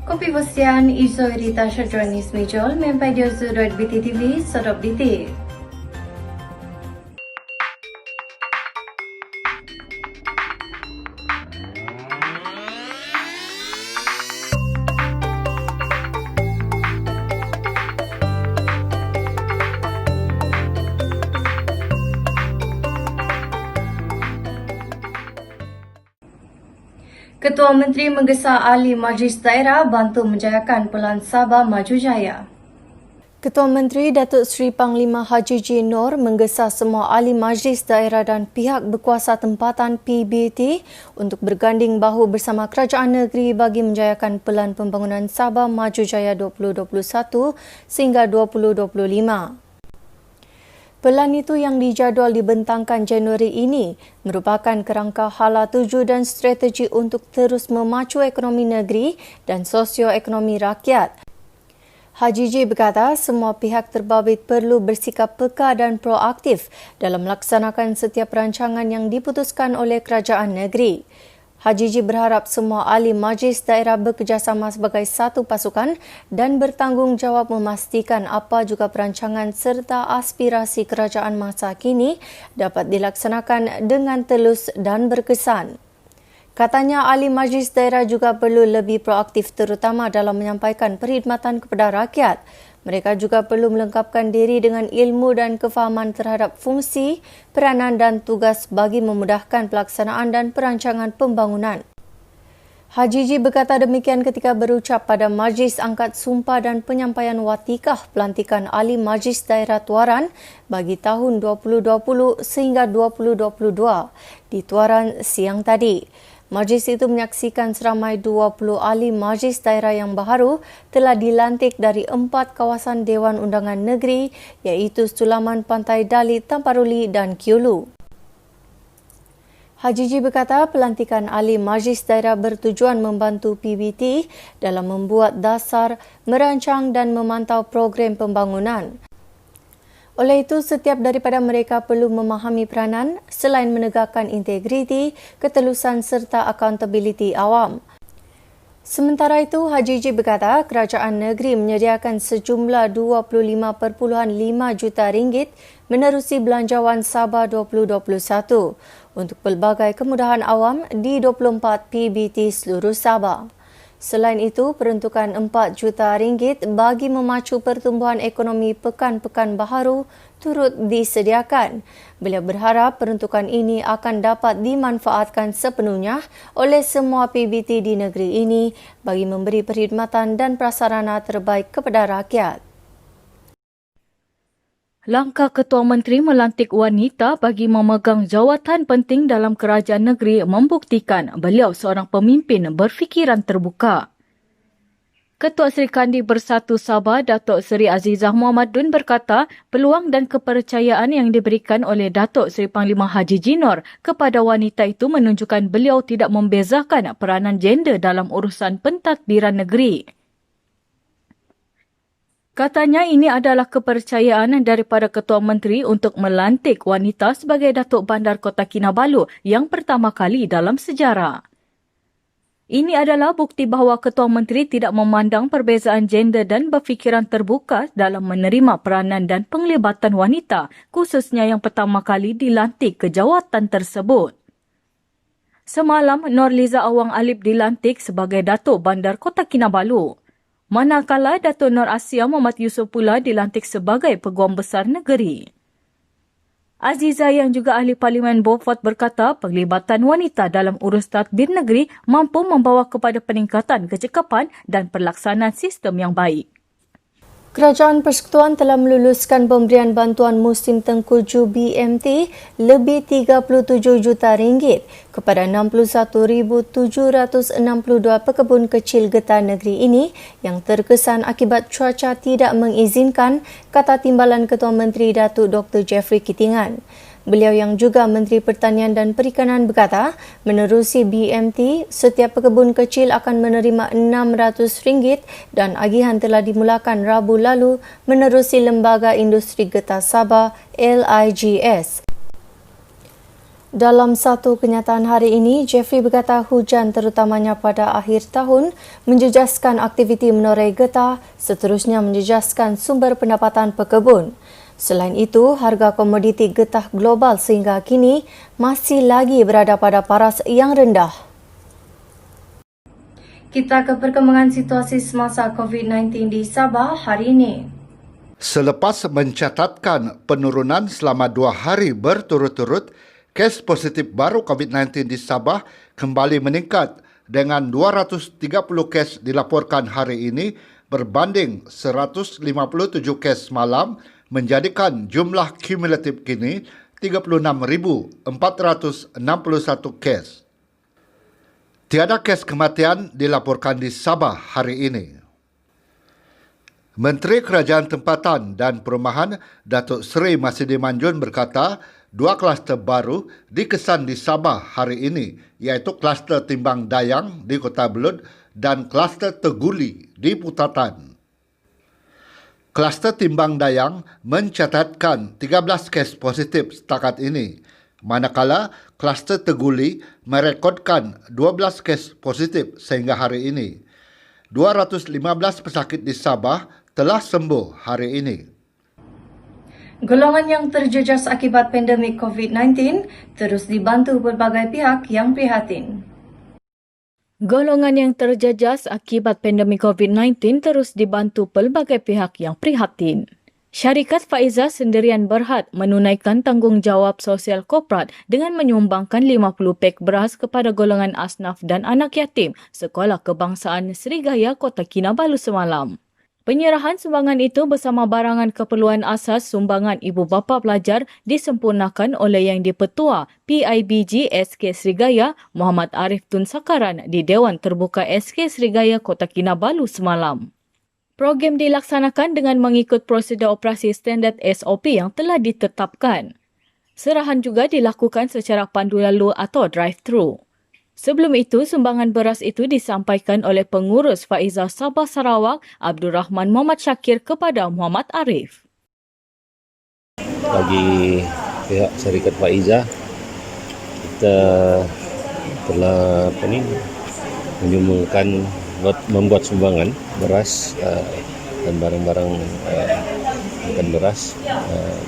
Kopi Vosian, iso irita Shajonis Mijol, mempai dia Zurad BTTV, Sorop DT. Ketua Menteri menggesa ahli Majlis Daerah bantu menjayakan Pelan Sabah Maju Jaya. Ketua Menteri Datuk Seri Panglima Haji J. Noor menggesa semua ahli Majlis Daerah dan pihak berkuasa tempatan PBT untuk berganding bahu bersama kerajaan negeri bagi menjayakan Pelan Pembangunan Sabah Maju Jaya 2021 sehingga 2025. Pelan itu yang dijadual dibentangkan Januari ini merupakan kerangka hala tuju dan strategi untuk terus memacu ekonomi negeri dan sosioekonomi rakyat. Haji J berkata semua pihak terbabit perlu bersikap peka dan proaktif dalam melaksanakan setiap rancangan yang diputuskan oleh kerajaan negeri. Haji J berharap semua ahli majlis daerah bekerjasama sebagai satu pasukan dan bertanggungjawab memastikan apa juga perancangan serta aspirasi kerajaan masa kini dapat dilaksanakan dengan telus dan berkesan. Katanya ahli majlis daerah juga perlu lebih proaktif terutama dalam menyampaikan perkhidmatan kepada rakyat. Mereka juga perlu melengkapkan diri dengan ilmu dan kefahaman terhadap fungsi, peranan dan tugas bagi memudahkan pelaksanaan dan perancangan pembangunan. Haji J berkata demikian ketika berucap pada Majlis Angkat Sumpah dan Penyampaian Watikah Pelantikan Ahli Majlis Daerah Tuaran bagi tahun 2020 sehingga 2022 di Tuaran siang tadi. Majlis itu menyaksikan seramai 20 ahli majlis daerah yang baharu telah dilantik dari 4 kawasan Dewan Undangan Negeri iaitu Sulaman, Pantai Dali, Tamparuli dan Kiulu. Haji J berkata pelantikan ahli majlis daerah bertujuan membantu PBT dalam membuat dasar, merancang dan memantau program pembangunan. Oleh itu, setiap daripada mereka perlu memahami peranan selain menegakkan integriti, ketelusan serta accountability awam. Sementara itu, Haji J berkata kerajaan negeri menyediakan sejumlah 25.5 juta ringgit menerusi Belanjawan Sabah 2021 untuk pelbagai kemudahan awam di 24 PBT seluruh Sabah. Selain itu, peruntukan 4 juta ringgit bagi memacu pertumbuhan ekonomi pekan-pekan baharu turut disediakan. Beliau berharap peruntukan ini akan dapat dimanfaatkan sepenuhnya oleh semua PBT di negeri ini bagi memberi perkhidmatan dan prasarana terbaik kepada rakyat. Langkah Ketua Menteri melantik wanita bagi memegang jawatan penting dalam kerajaan negeri membuktikan beliau seorang pemimpin berfikiran terbuka. Ketua Serikandi Bersatu Sabah, Datuk Seri Azizah Muhammadun berkata peluang dan kepercayaan yang diberikan oleh Datuk Seri Panglima Haji J. Noor kepada wanita itu menunjukkan beliau tidak membezakan peranan gender dalam urusan pentadbiran negeri. Katanya ini adalah kepercayaan daripada Ketua Menteri untuk melantik wanita sebagai Datuk Bandar Kota Kinabalu yang pertama kali dalam sejarah. Ini adalah bukti bahawa Ketua Menteri tidak memandang perbezaan gender dan berfikiran terbuka dalam menerima peranan dan penglibatan wanita, khususnya yang pertama kali dilantik ke jawatan tersebut. Semalam, Nurliza Awang Alip dilantik sebagai Datuk Bandar Kota Kinabalu. Manakala Datuk Nur Asia Muhammad Yusof pula dilantik sebagai Peguam Besar Negeri. Azizah yang juga ahli Parlimen Beaufort berkata penglibatan wanita dalam urus tadbir negeri mampu membawa kepada peningkatan kecekapan dan pelaksanaan sistem yang baik. Kerajaan Persekutuan telah meluluskan pemberian bantuan musim tengkuju BMT lebih 37 juta ringgit kepada 61,762 pekebun kecil getah negeri ini yang terkesan akibat cuaca tidak mengizinkan, kata Timbalan Ketua Menteri Datuk Dr. Jeffrey Kitingan. Beliau yang juga Menteri Pertanian dan Perikanan berkata, menerusi BMT, setiap pekebun kecil akan menerima RM600 dan agihan telah dimulakan Rabu lalu menerusi Lembaga Industri Getah Sabah LIGS. Dalam satu kenyataan hari ini, Jeffrey berkata hujan terutamanya pada akhir tahun menjejaskan aktiviti menoreh getah, seterusnya menjejaskan sumber pendapatan pekebun. Selain itu, harga komoditi getah global sehingga kini masih lagi berada pada paras yang rendah. Kita ke perkembangan situasi semasa COVID-19 di Sabah hari ini. Selepas mencatatkan penurunan selama 2 hari berturut-turut, kes positif baru COVID-19 di Sabah kembali meningkat dengan 230 kes dilaporkan hari ini berbanding 157 kes malam, menjadikan jumlah kumulatif kini 36,461 kes. Tiada kes kematian dilaporkan di Sabah hari ini. Menteri Kerajaan Tempatan dan Perumahan Datuk Seri Masidi Manjun berkata, 2 kluster baru dikesan di Sabah hari ini, iaitu kluster Timbang Dayang di Kota Belud dan kluster Teguli di Putatan. Kluster Timbang Dayang mencatatkan 13 kes positif setakat ini, manakala kluster Teguli merekodkan 12 kes positif sehingga hari ini. 215 pesakit di Sabah telah sembuh hari ini. Golongan yang terjejas akibat pandemik COVID-19 terus dibantu berbagai pihak yang prihatin. Golongan yang terjejas akibat pandemik COVID-19 terus dibantu pelbagai pihak yang prihatin. Syarikat Faiza Sendirian Berhad menunaikan tanggungjawab sosial korporat dengan menyumbangkan 50 pek beras kepada golongan asnaf dan anak yatim Sekolah Kebangsaan Serigaya Kota Kinabalu semalam. Penyerahan sumbangan itu bersama barangan keperluan asas sumbangan ibu bapa pelajar disempurnakan oleh Yang di-Pertua PIBG SK Serigaya Muhammad Arif Tun Sakaran di Dewan Terbuka SK Serigaya Kota Kinabalu semalam. Program dilaksanakan dengan mengikut prosedur operasi standard SOP yang telah ditetapkan. Serahan juga dilakukan secara pandu lalu atau drive-thru. Sebelum itu, sumbangan beras itu disampaikan oleh pengurus Faiza Sabah Sarawak Abdul Rahman Muhammad Syakir kepada Muhammad Arif. Bagi pihak syarikat Faiza, kita telah membuat sumbangan beras dan barang-barang makan beras,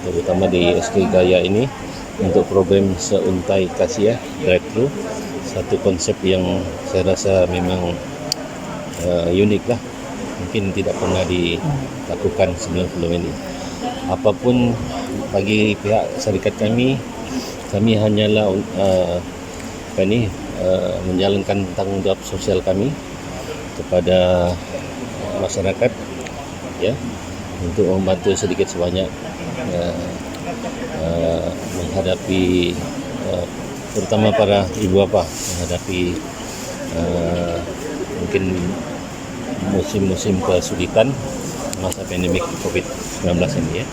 terutama di SK Gaya ini untuk program seuntai kasih drive-thru. Satu konsep yang saya rasa memang unik lah. Mungkin tidak pernah dilakukan sebelum ini. Apapun bagi pihak syarikat kami hanyalah menjalankan tanggungjawab sosial kami kepada masyarakat, ya, untuk membantu sedikit sebanyak menghadapi terutama para ibu bapa menghadapi mungkin musim-musim kesulitan masa pandemik COVID-19 ini, ya.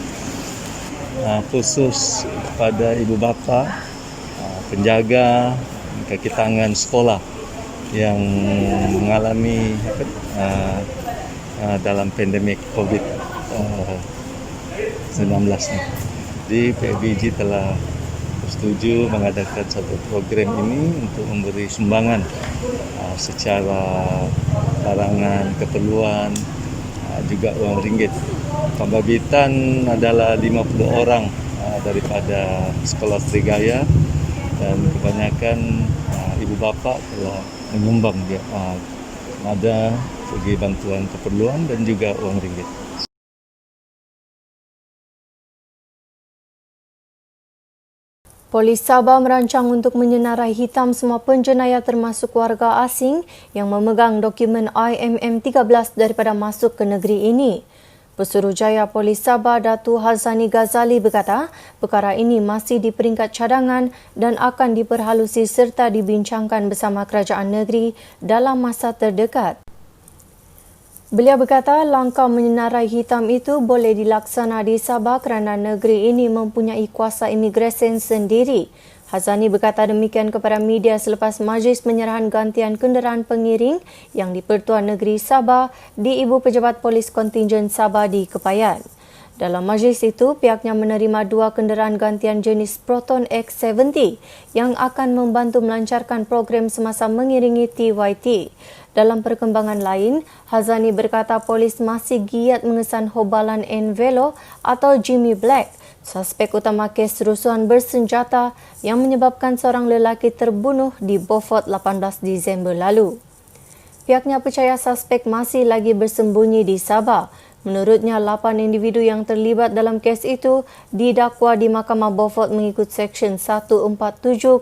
Khusus kepada ibu bapa, penjaga kaki tangan sekolah yang mengalami dalam pandemik COVID-19 ini. Jadi PIBG telah setuju mengadakan satu program ini untuk memberi sumbangan secara barangan, keperluan, juga uang ringgit. Pembabitan adalah 50 orang daripada Sekolah Serigaya dan kebanyakan ibu bapa telah menyumbang ada segi bantuan keperluan dan juga uang ringgit. Polis Sabah merancang untuk menyenarai hitam semua penjenayah termasuk warga asing yang memegang dokumen IMM 13 daripada masuk ke negeri ini. Pesuruhjaya Polis Sabah Datu Hazani Ghazali berkata, perkara ini masih di peringkat cadangan dan akan diperhalusi serta dibincangkan bersama kerajaan negeri dalam masa terdekat. Beliau berkata langkah menyenarai hitam itu boleh dilaksana di Sabah kerana negeri ini mempunyai kuasa imigresen sendiri. Hazani berkata demikian kepada media selepas majlis penyerahan gantian kenderaan pengiring yang di-Pertuan Negeri Sabah di Ibu Pejabat Polis Kontingen Sabah di Kepayan. Dalam majlis itu, pihaknya menerima 2 kenderaan gantian jenis Proton X70 yang akan membantu melancarkan program semasa mengiringi TYT. Dalam perkembangan lain, Hazani berkata polis masih giat mengesan hobalan Envelo atau Jimmy Black, suspek utama kes rusuhan bersenjata yang menyebabkan seorang lelaki terbunuh di Beaufort 18 Disember lalu. Pihaknya percaya suspek masih lagi bersembunyi di Sabah. Menurutnya, 8 individu yang terlibat dalam kes itu didakwa di Mahkamah Beaufort mengikut Seksyen 147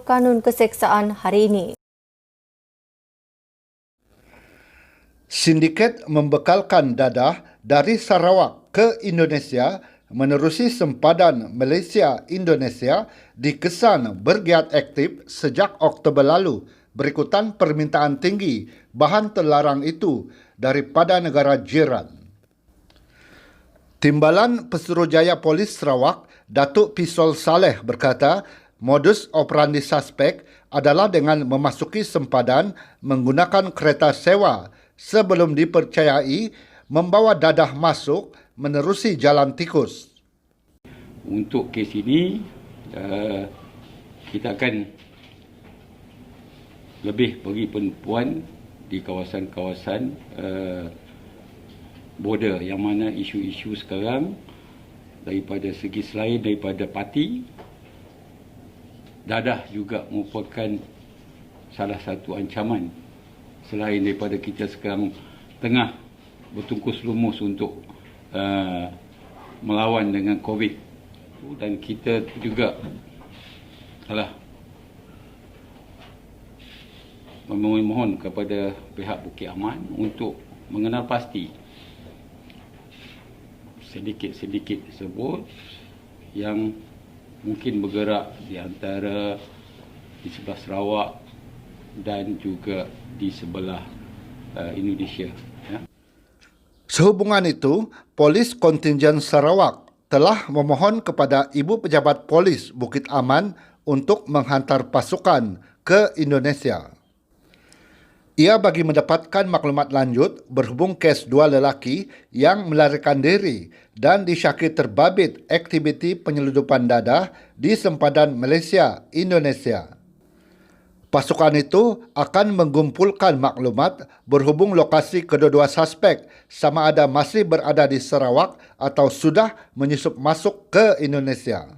Kanun Keseksaan hari ini. Sindiket membekalkan dadah dari Sarawak ke Indonesia menerusi sempadan Malaysia-Indonesia dikesan bergiat aktif sejak Oktober lalu berikutan permintaan tinggi bahan terlarang itu daripada negara jiran. Timbalan Pesuruhjaya Polis Sarawak, Datuk Pisol Saleh berkata, modus operandi suspek adalah dengan memasuki sempadan menggunakan kereta sewa sebelum dipercayai membawa dadah masuk menerusi jalan tikus. Untuk kes ini, kita akan lebih bagi penumpuan di kawasan-kawasan border yang mana isu-isu sekarang daripada segi selain daripada parti, dadah juga merupakan salah satu ancaman selain daripada kita sekarang tengah bertungkus lumus untuk melawan dengan COVID, dan kita juga telah memohon kepada pihak Bukit Aman untuk mengenal pasti sedikit-sedikit tersebut yang mungkin bergerak di antara di sebelah Sarawak dan juga di sebelah Indonesia. Ya. Sehubungan itu, Polis Kontingen Sarawak telah memohon kepada Ibu Pejabat Polis Bukit Aman untuk menghantar pasukan ke Indonesia. Ia bagi mendapatkan maklumat lanjut berhubung kes 2 lelaki yang melarikan diri dan disyaki terbabit aktiviti penyeludupan dadah di sempadan Malaysia-Indonesia. Pasukan itu akan mengumpulkan maklumat berhubung lokasi kedua-dua suspek sama ada masih berada di Sarawak atau sudah menyusup masuk ke Indonesia.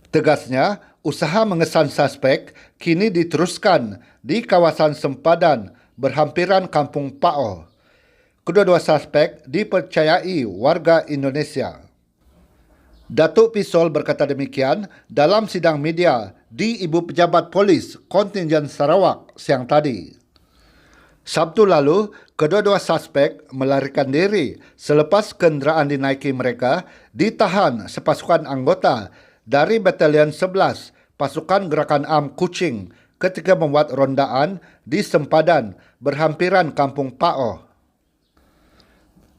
Tegasnya, usaha mengesan suspek kini diteruskan di kawasan sempadan berhampiran Kampung Pa'oh. Kedua-dua suspek dipercayai warga Indonesia. Datuk Pisol berkata demikian dalam sidang media di Ibu Pejabat Polis Kontingen Sarawak siang tadi. Sabtu lalu, kedua-dua suspek melarikan diri selepas kenderaan dinaiki mereka ditahan sepasukan anggota dari Batalion 11 Pasukan Gerakan Am Kuching ketika membuat rondaan di sempadan berhampiran Kampung Pa'oh.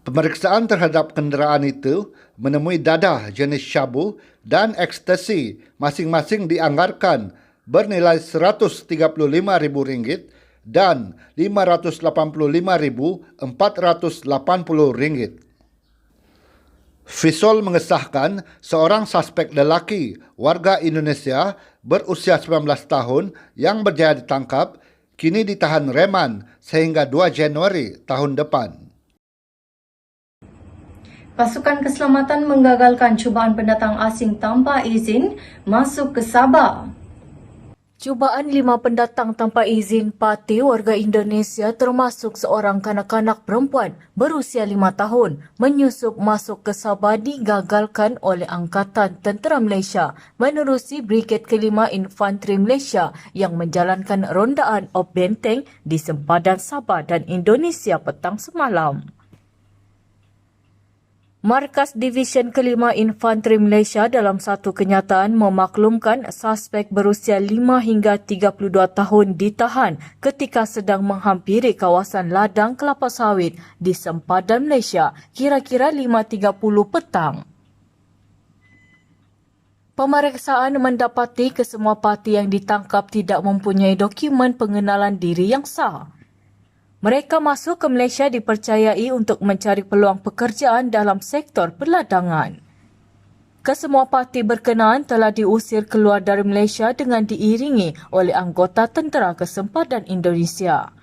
Pemeriksaan terhadap kenderaan itu menemui dadah jenis syabu dan ekstasi masing-masing dianggarkan bernilai RM135,000 dan RM585,480. Fisol mengesahkan seorang suspek lelaki warga Indonesia berusia 19 tahun yang berjaya ditangkap kini ditahan reman sehingga 2 Januari tahun depan. Pasukan keselamatan menggagalkan cubaan pendatang asing tanpa izin masuk ke Sabah. Cubaan 5 pendatang tanpa izin parti warga Indonesia termasuk seorang kanak-kanak perempuan berusia 5 tahun menyusup masuk ke Sabah digagalkan oleh Angkatan Tentera Malaysia menerusi Brigade ke-5 Infanteri Malaysia yang menjalankan rondaan op benteng di sempadan Sabah dan Indonesia petang semalam. Markas Divisyen ke-5 Infanteri Malaysia dalam satu kenyataan memaklumkan suspek berusia 5 hingga 32 tahun ditahan ketika sedang menghampiri kawasan ladang kelapa sawit di sempadan Malaysia kira-kira 5.30 petang. Pemeriksaan mendapati kesemua parti yang ditangkap tidak mempunyai dokumen pengenalan diri yang sah. Mereka masuk ke Malaysia dipercayai untuk mencari peluang pekerjaan dalam sektor perladangan. Kesemua parti berkenaan telah diusir keluar dari Malaysia dengan diiringi oleh anggota Tentera Kesempadan Indonesia.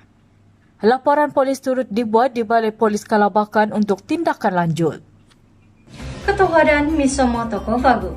Laporan polis turut dibuat di Balai Polis Kalabakan untuk tindakan lanjut. Ketuhadan Misomo Toko Vagu.